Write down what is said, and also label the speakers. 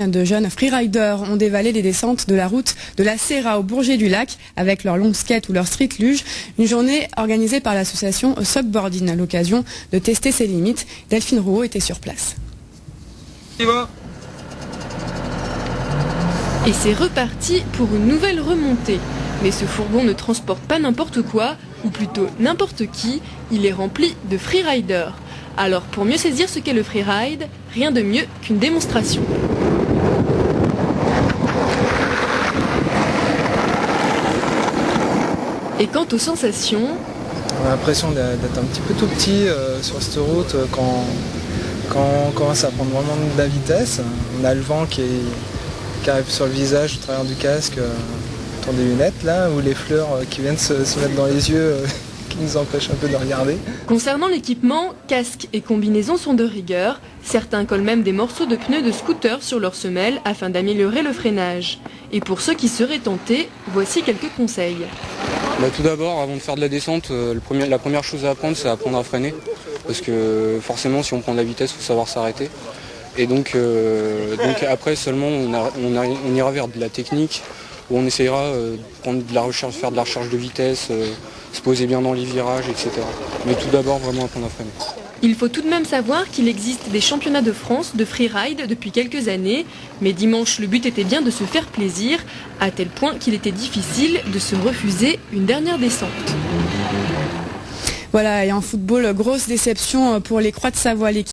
Speaker 1: De jeunes freeriders ont dévalé les descentes de la route de la Serra au Bourget-du-Lac avec leur long skate ou leur street luge. Une journée organisée par l'association Sockboarding à l'occasion de tester ses limites. Delphine Rouault était sur place.
Speaker 2: Et c'est reparti pour une nouvelle remontée. Mais ce fourgon ne transporte pas n'importe quoi, ou plutôt n'importe qui, il est rempli de freeriders. Alors pour mieux saisir ce qu'est le freeride, rien de mieux qu'une démonstration. Et quant aux sensations,
Speaker 3: on a l'impression d'être un petit peu tout petit sur cette route quand on commence à prendre vraiment de la vitesse. On a le vent qui arrive sur le visage au travers du casque, autour des lunettes là, ou les fleurs qui viennent se mettre dans les yeux qui nous empêchent un peu de regarder.
Speaker 2: Concernant l'équipement, casques et combinaisons sont de rigueur. Certains collent même des morceaux de pneus de scooter sur leurs semelles afin d'améliorer le freinage. Et pour ceux qui seraient tentés, voici quelques conseils.
Speaker 4: Tout d'abord, avant de faire de la descente, la première chose à apprendre, c'est apprendre à freiner. Parce que forcément, si on prend de la vitesse, il faut savoir s'arrêter. Et donc après seulement, on ira vers de la technique, où on essayera de faire de la recherche de vitesse, se poser bien dans les virages, etc. Mais tout d'abord, vraiment apprendre à freiner.
Speaker 2: Il faut tout de même savoir qu'il existe des championnats de France de freeride depuis quelques années, mais dimanche le but était bien de se faire plaisir, à tel point qu'il était difficile de se refuser une dernière descente.
Speaker 1: Voilà, et en football, grosse déception pour les Croix de Savoie.